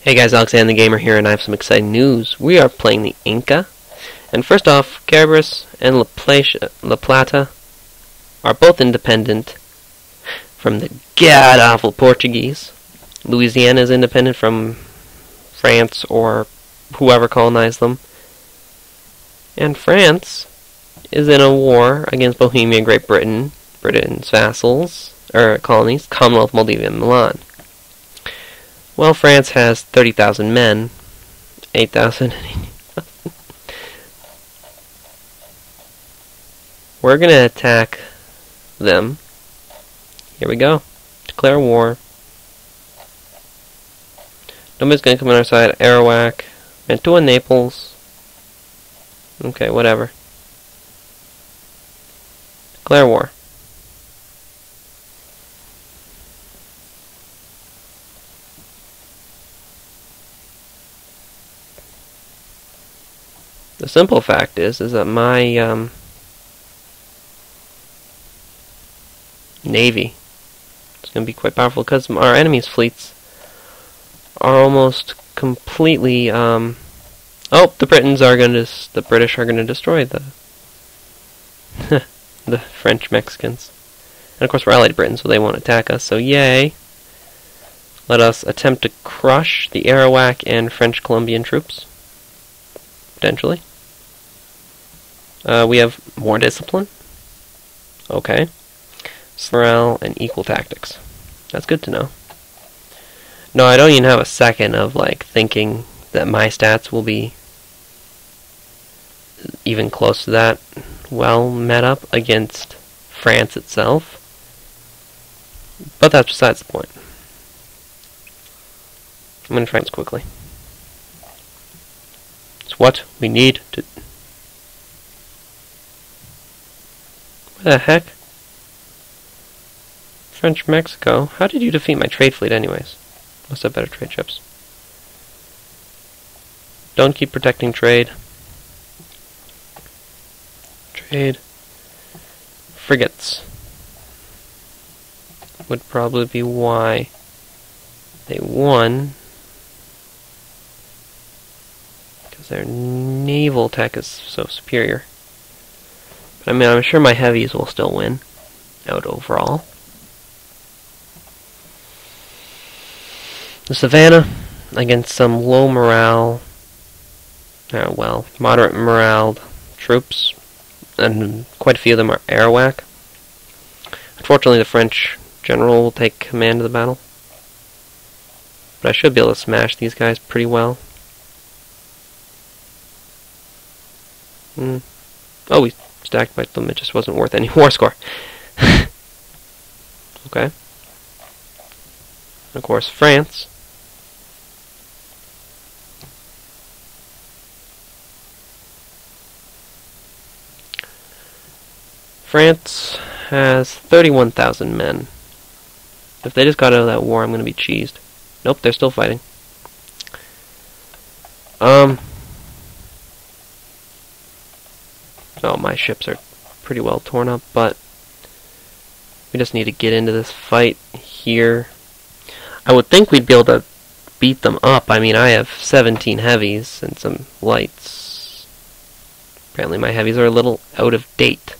Hey guys, Alexander the Gamer here, and I have some exciting news. We are playing the Inca, and first off, Cerberus and La Plata are both independent from the god-awful Portuguese. Louisiana is independent from France or whoever colonized them. And France is in a war against Bohemia and Great Britain, Britain's vassals, or colonies, Commonwealth, Moldavia, and Milan. Well, France has 30,000 men, 8,000. We're going to attack them. Here we go. Declare war. Nobody's going to come on our side. Arawak. Mantua, Naples. Okay, whatever. Declare war. The simple fact is that my navy is going to be quite powerful because our enemy's fleets are almost completely. Oh, the British are going to destroy the the French Mexicans, and of course we're allied to Britain, so they won't attack us. So yay! Let us attempt to crush the Arawak and French Colombian troops potentially. We have more discipline. Okay. Morale and equal tactics. That's good to know. No, I don't even have a second of thinking that my stats will be even close to that well met up against France itself. But that's besides the point. I'm going to try this quickly. It's what we need to... What the heck? French Mexico? How did you defeat my trade fleet anyways? Must have better trade ships. Don't keep protecting trade. Trade. Frigates. Would probably be why they won. Because their naval tech is so superior. But I mean, I'm sure my heavies will still win out overall. The Savannah against some low morale, moderate morale troops, and quite a few of them are Arawak. Unfortunately, the French general will take command of the battle. But I should be able to smash these guys pretty well. Oh, we stacked by them. It just wasn't worth any war score. Okay. Of course, France. France has 31,000 men. If they just got out of that war, I'm going to be cheesed. Nope, they're still fighting. Oh, my ships are pretty well torn up, but we just need to get into this fight here. I would think we'd be able to beat them up. I mean, I have 17 heavies and some lights. Apparently my heavies are a little out of date.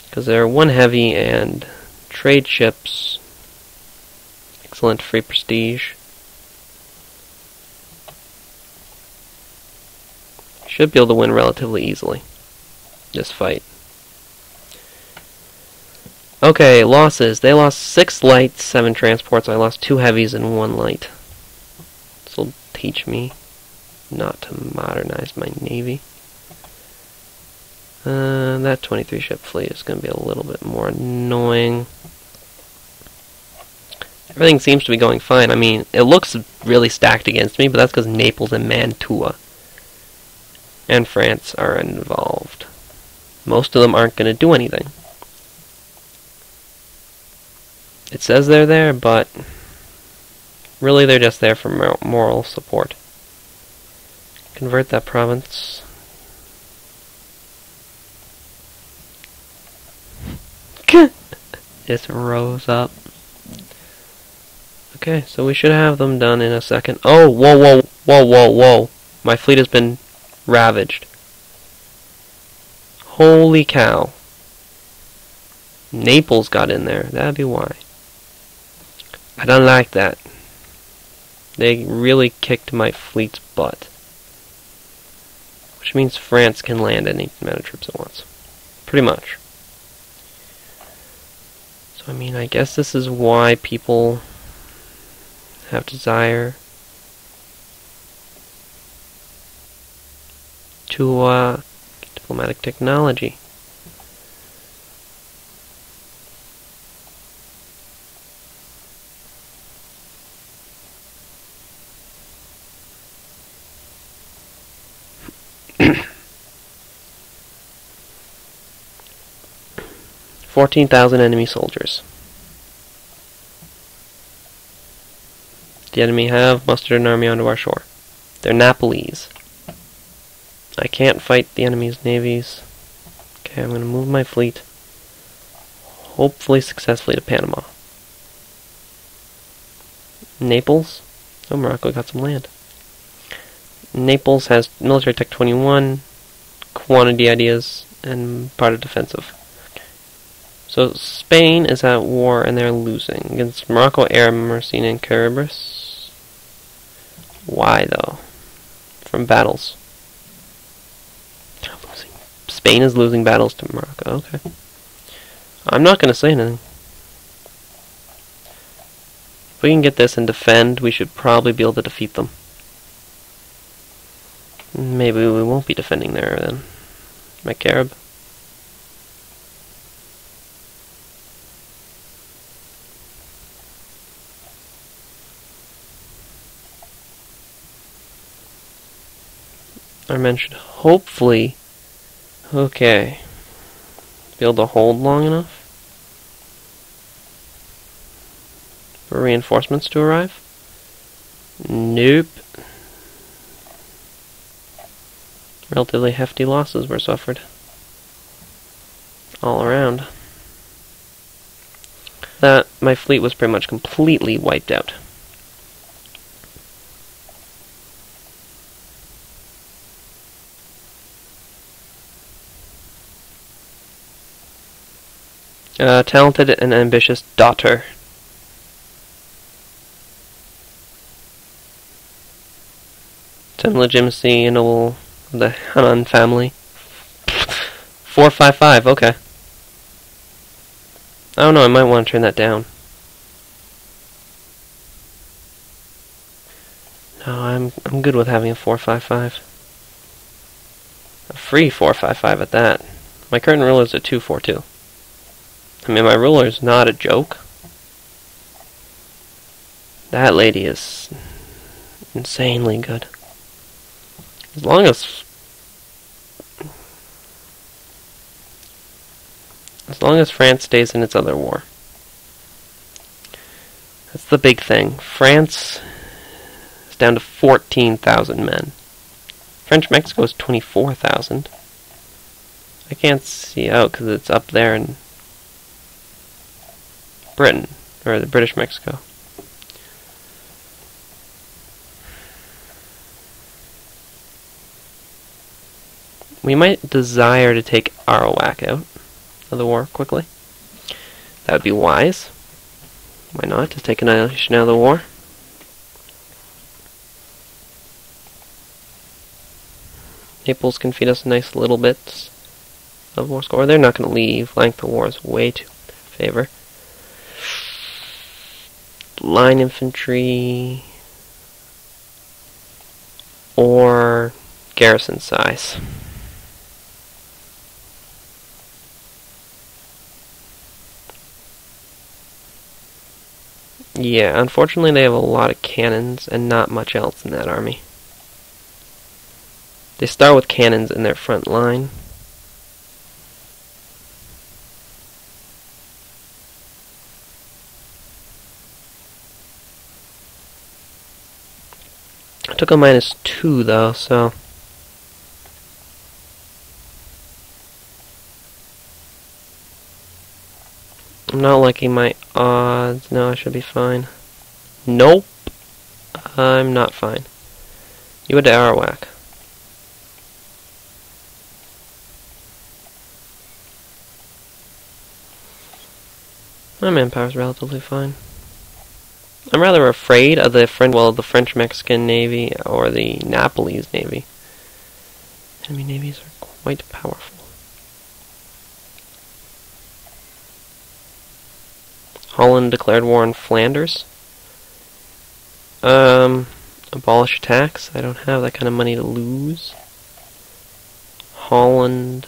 Because they're one heavy and trade ships. Excellent free prestige. Should be able to win relatively easily this fight. Okay, losses. They lost 6 lights, 7 transports. I lost 2 heavies and 1 light. This will teach me not to modernize my navy. That 23 ship fleet is going to be a little bit more annoying. Everything seems to be going fine. I mean, it looks really stacked against me, but that's because Naples and Mantua and France are involved. Most of them aren't going to do anything. It says they're there, but really they're just there for moral support. Convert that province. Just rose up. Okay, so we should have them done in a second. Oh, whoa, whoa, whoa, whoa, whoa. My fleet has been ravaged. Holy cow. Naples got in there. That'd be why. I don't like that. They really kicked my fleet's butt. Which means France can land any amount of troops at once. Pretty much. So, I mean, I guess this is why people have desire to diplomatic technology. $14,000 enemy soldiers. The enemy have mustered an army onto our shore. They're Nepalese. I can't fight the enemy's navies. Okay, I'm going to move my fleet, hopefully successfully, to Panama. Naples? Oh, Morocco got some land. Naples has military tech 21, quantity ideas, and part of defensive. So Spain is at war and they're losing against Morocco, Arab, Messina, and Caribbean. Why though? From battles. Spain is losing battles to Morocco. Okay. I'm not going to say anything. If we can get this and defend, we should probably be able to defeat them. Maybe we won't be defending there then. Carib. Our men should hopefully, okay, be able to hold long enough for reinforcements to arrive. Nope. Relatively hefty losses were suffered all around. That my fleet was pretty much completely wiped out. Talented and ambitious daughter. Some legitimacy in the Hanan family. 455, okay. I don't know, I might want to turn that down. No, I'm good with having a 455. A free 455 at that. My current ruler is a 242. I mean, my ruler is not a joke. That lady is insanely good. As long as France stays in its other war. That's the big thing. France is down to 14,000 men. French-Mexico is 24,000. I can't see out because it's up there in Britain, or the British Mexico. We might desire to take Arawak out of the war quickly. That would be wise. Why not? Just take Annihilation out of the war. Naples can feed us nice little bits of war score. They're not going to leave. Length of war is way too in their favor. Line infantry or garrison size. Yeah, unfortunately they have a lot of cannons and not much else in that army. They start with cannons in their front line. I took a -2 though, so I'm not liking my odds. No, I should be fine. Nope. I'm not fine. You had to Arawak. My manpower's relatively fine. I'm rather afraid of the French-Mexican Navy or the Nepalese Navy. Enemy navies are quite powerful. Holland declared war on Flanders. Abolish tax. I don't have that kind of money to lose. Holland.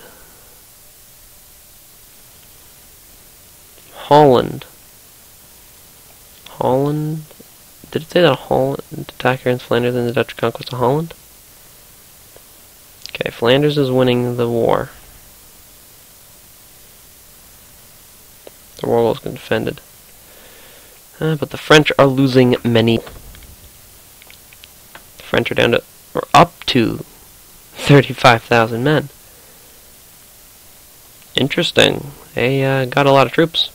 Did it say that Holland attack against Flanders in the Dutch conquest of Holland? Okay, Flanders is winning the war. The war was defended. But the French are losing many. The French are down to, or up to, 35,000 men. Interesting. They got a lot of troops.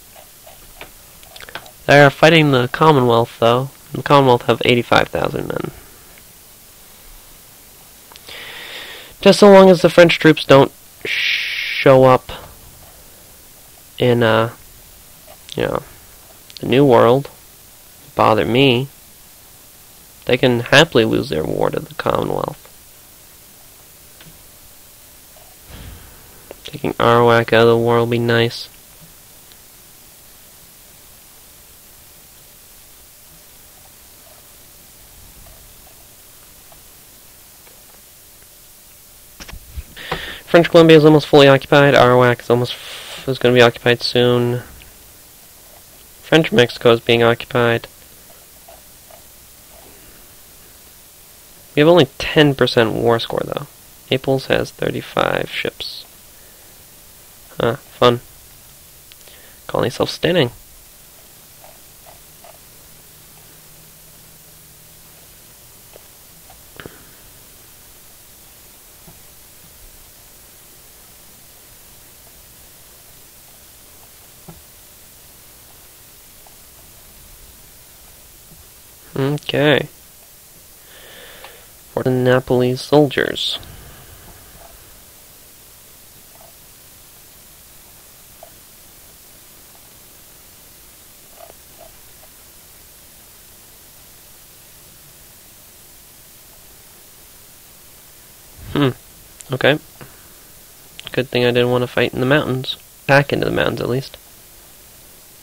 They're fighting the Commonwealth, though. The Commonwealth have 85,000 men. Just so long as the French troops don't show up in, the New World, bother me, they can happily lose their war to the Commonwealth. Taking Arawak out of the war will be nice. French Columbia is almost fully occupied. Arawak is going to be occupied soon. French Mexico is being occupied. We have only 10% war score though. Naples has 35 ships. Fun. Calling self-standing. Okay. For the Nepalese soldiers. Okay. Good thing I didn't want to fight in the mountains. Back into the mountains, at least.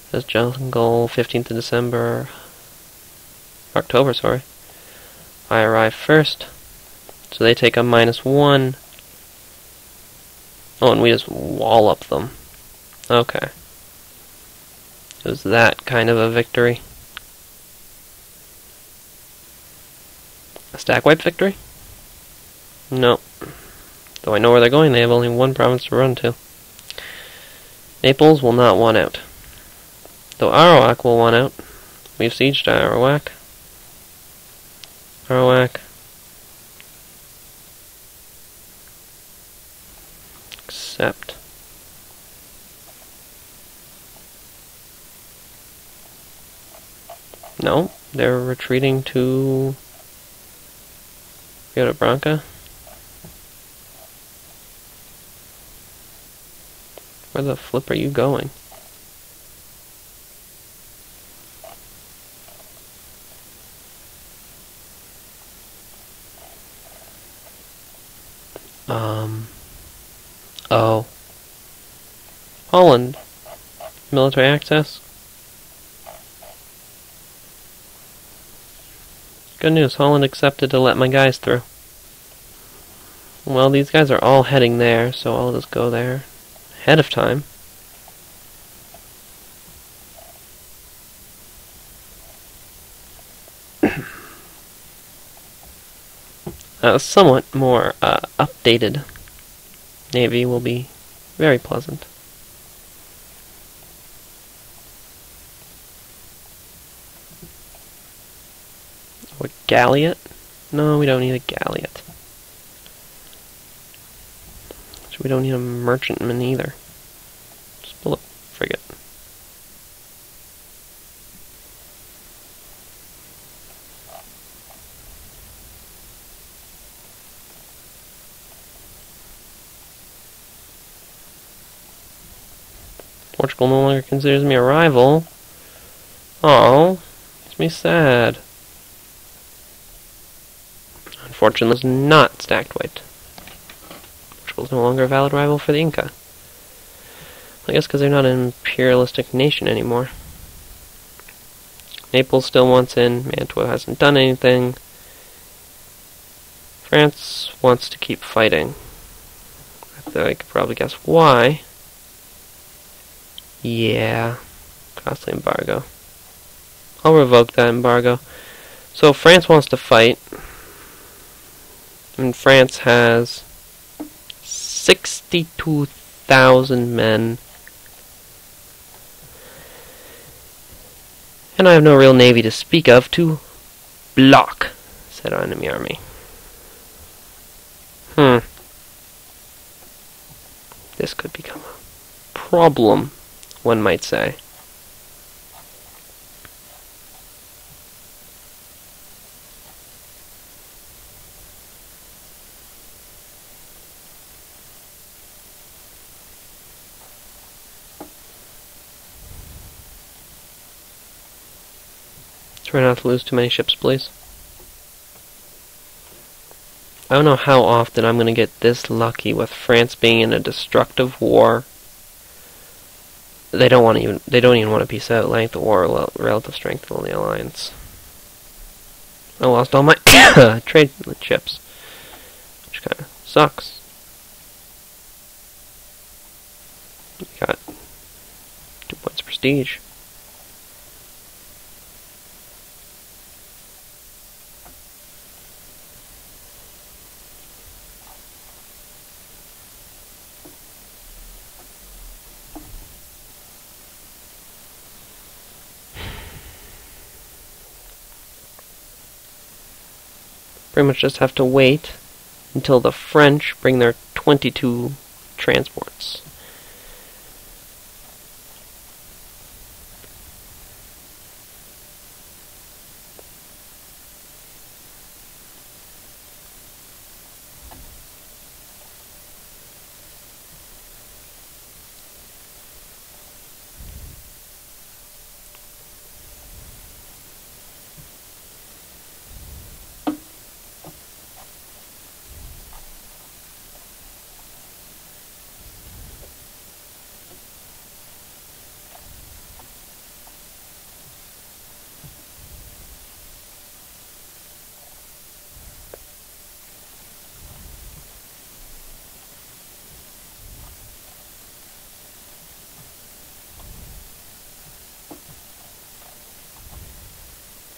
Says jungle, 15th of December. October, sorry. I arrive first. So they take a -1. Oh, and we just wallop them. Okay. It was that kind of a victory. A stack wipe victory? No. Though I know where they're going, they have only one province to run to. Naples will not want out. Though Arawak will want out. We've sieged Arawak. Arawak. Accept. No, they're retreating to Rio de Branca. Where the flip are you going? Oh. Holland. Military access. Good news, Holland accepted to let my guys through. Well, these guys are all heading there, so I'll just go there ahead of time. A somewhat more updated navy will be very pleasant. A galleot? No, we don't need a galleot. So we don't need a merchantman either. Just build a frigate. Portugal no longer considers me a rival. Oh, makes me sad. Unfortunately, it's not stacked white. Portugal is no longer a valid rival for the Inca. I guess because they're not an imperialistic nation anymore. Naples still wants in. Mantua hasn't done anything. France wants to keep fighting. I think I could probably guess why. Yeah. Costly embargo. I'll revoke that embargo. So France wants to fight. And France has 62,000 men. And I have no real navy to speak of to block said enemy army. This could become a problem, one might say. Try not to lose too many ships, please. I don't know how often I'm going to get this lucky with France being in a destructive war. They don't even want to peace out. Length of war, relative strength of the alliance. I lost all my trade ships, which kind of sucks. We got 2 points prestige. Pretty much just have to wait until the French bring their 22 transports.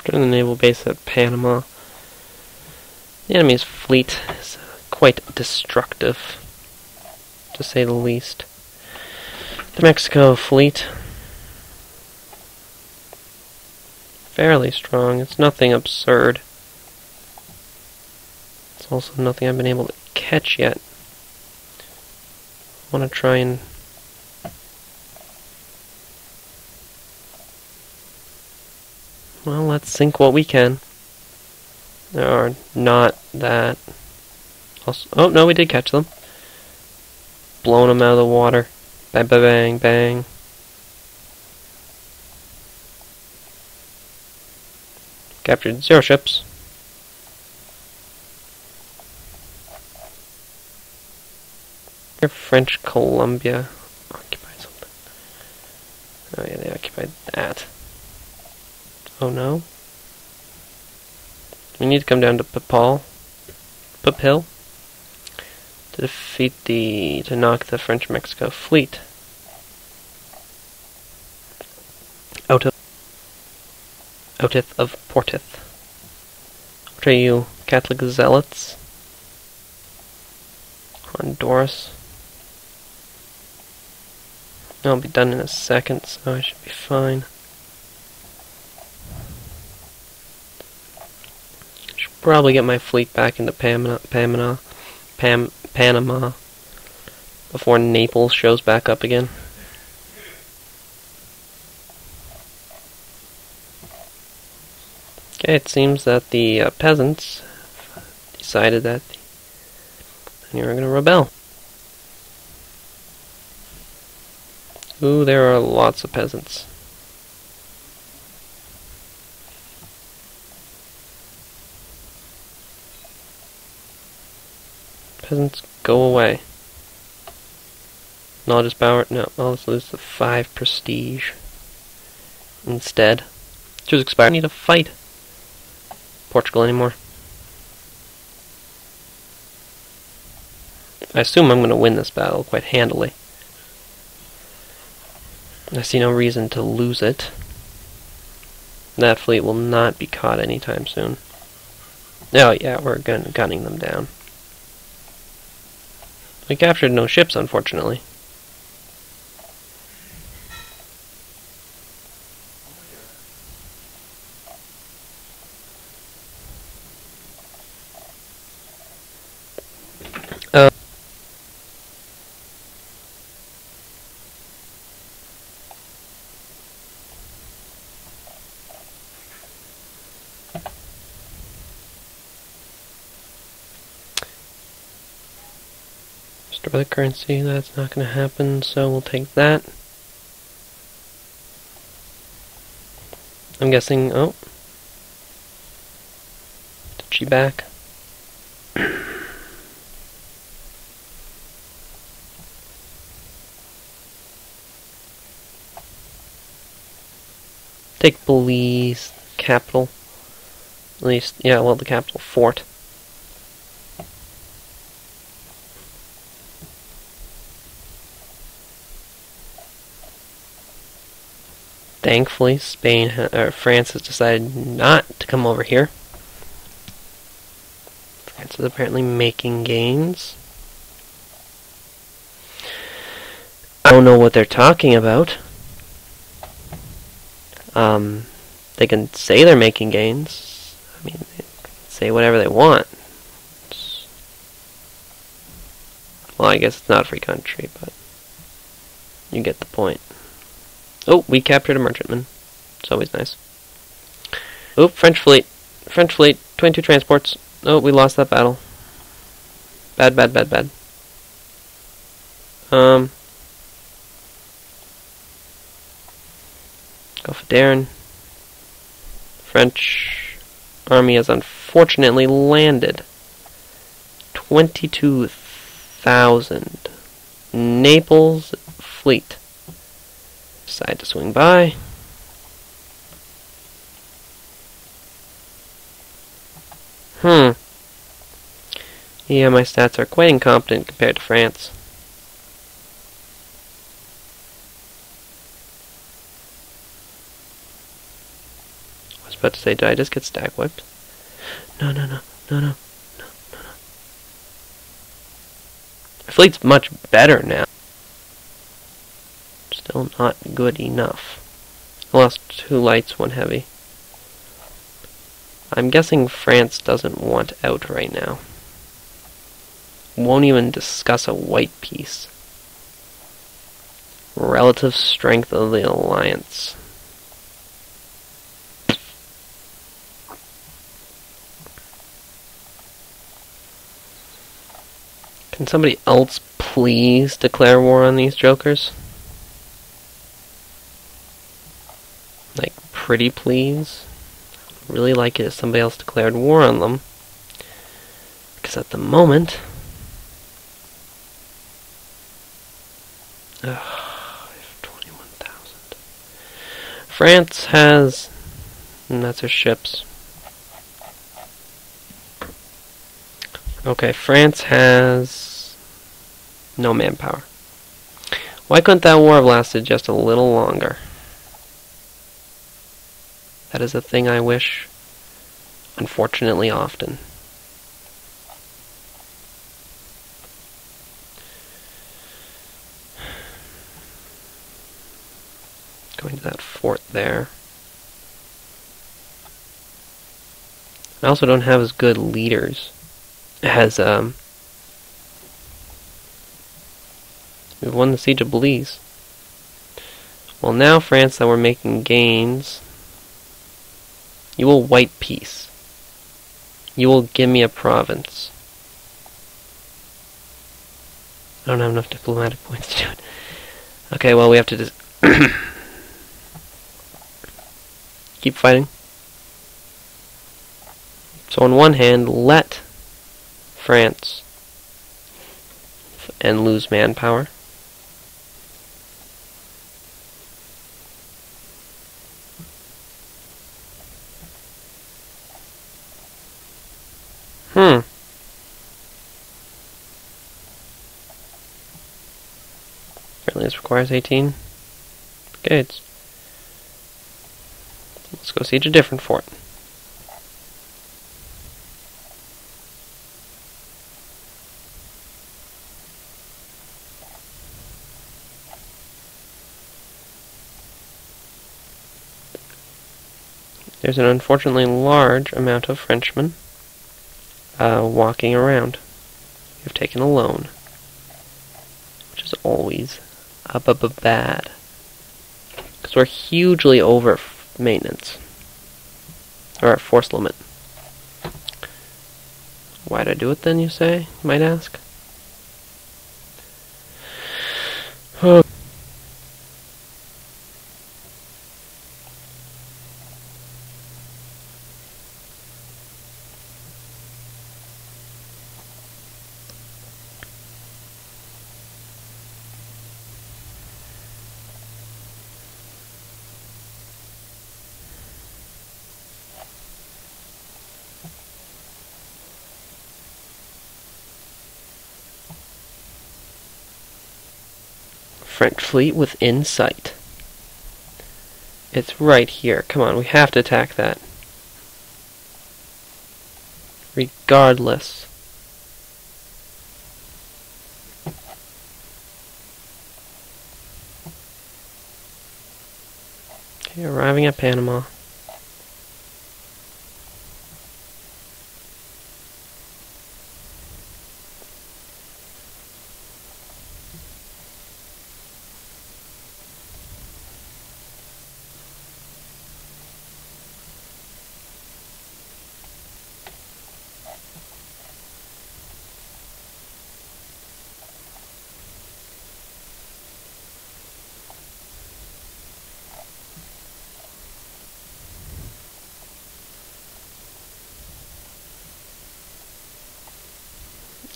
During the naval base at Panama, the enemy's fleet is quite destructive, to say the least. The Mexico fleet, fairly strong. It's nothing absurd. It's also nothing I've been able to catch yet. I want to try and well, let's sink what we can. There are not that. Also, oh no, we did catch them. Blowing them out of the water. Bang, bang, bang, bang. Captured 0 ships. French Columbia occupied something. Oh yeah, they occupied that. Oh no. We need to come down to Papil to to knock the French-Mexico fleet out of Portith. What are you, Catholic zealots? Honduras. I'll be done in a second, so I should be fine. Probably get my fleet back into Panama before Naples shows back up again. Okay, it seems that the peasants decided that they were going to rebel. Ooh, there are lots of peasants. Peasants, go away. No, I'll just bow. No, I'll just lose the 5 prestige instead. Just expired. I need to fight Portugal anymore. I assume I'm going to win this battle quite handily. I see no reason to lose it. That fleet will not be caught anytime soon. Oh yeah, we're gunning them down. We captured no ships, unfortunately. Restore the currency, that's not going to happen, so we'll take that. I'm guessing, oh. Duchy back. Take Belize, capital. At least, yeah, well, the capital fort. Thankfully, France has decided not to come over here. France is apparently making gains. I don't know what they're talking about. They can say they're making gains. I mean, they can say whatever they want. Well, I guess it's not a free country, but you get the point. Oh, we captured a merchantman. It's always nice. Oh, French fleet. French fleet. 22 transports. Oh, we lost that battle. Bad, bad, bad, bad. Gulf of Darren. French army has unfortunately landed. 22,000. Naples fleet. Decide to swing by. Yeah, my stats are quite incompetent compared to France. I was about to say, did I just get stack whipped? No. My fleet's much better now. Still not good enough. I lost 2 lights, 1 heavy. I'm guessing France doesn't want out right now. Won't even discuss a white peace. Relative strength of the alliance. Can somebody else please declare war on these jokers? Like, pretty please? I'd really like it if somebody else declared war on them. Because at the moment... I have 21,000. France has... and that's her ships. Okay, France has... no manpower. Why couldn't that war have lasted just a little longer? That is a thing I wish, unfortunately, often. Going to that fort there. I also don't have as good leaders as, we've won the Siege of Belize. Well, now, France, that we're making gains... You will white peace. You will give me a province. I don't have enough diplomatic points to do it. Okay, well, we have to just keep fighting. So on one hand, let France and lose manpower. Apparently this requires 18 brigades. Let's go siege a different fort. There's an unfortunately large amount of Frenchmen walking around. You've taken a loan, which is always bad, because we're hugely over maintenance, or our force limit. Why'd I do it then, you say? You might ask. French fleet within sight. It's right here. Come on, we have to attack that. Regardless. Okay, arriving at Panama.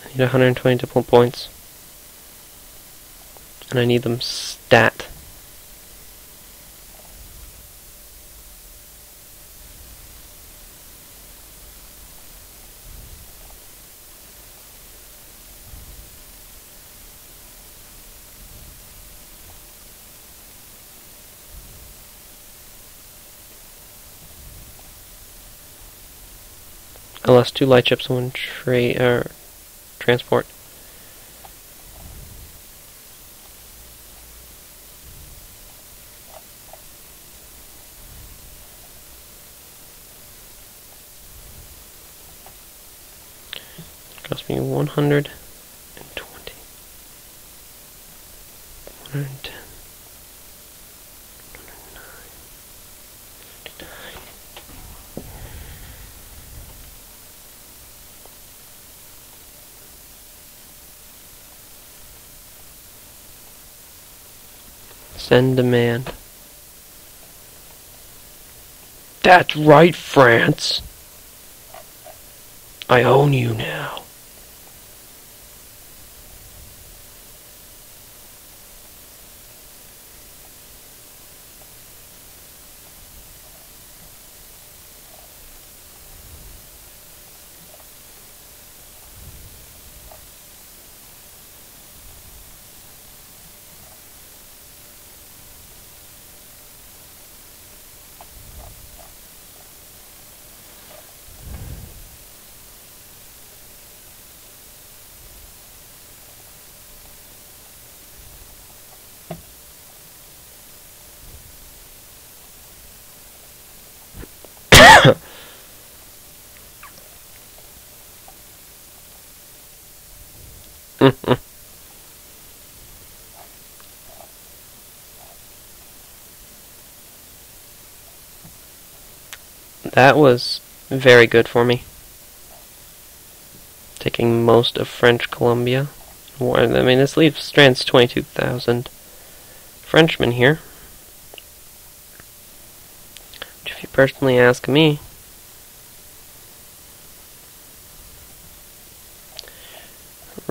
I need 120 diplomal points. And I need them stat. I lost 2 light ships and 1 transport. It cost me 120. 110. 109. Send demand. That's right, France. I own you now. That was very good for me. Taking most of French Columbia. I mean, this leaves strands 22,000. Frenchman here. Which, if you personally ask me,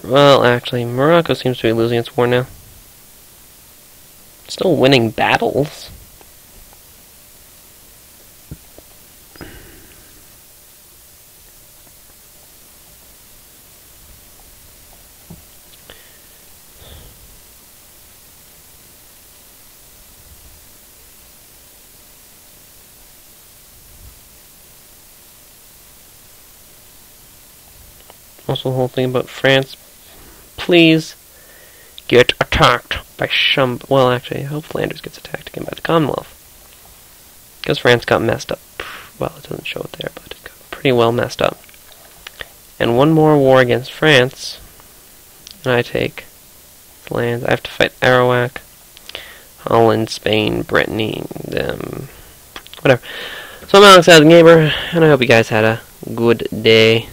well, actually, Morocco seems to be losing its war now. Still winning battles. Also, the whole thing about France. Please get attacked by well, actually, I hope Flanders gets attacked again by the Commonwealth. Because France got messed up. Well, it doesn't show it there, but it got pretty well messed up. And one more war against France, and I take the lands. I have to fight Arawak, Holland, Spain, Brittany, them, whatever. So I'm Alex, the Gammer, and I hope you guys had a good day.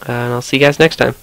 And I'll see you guys next time.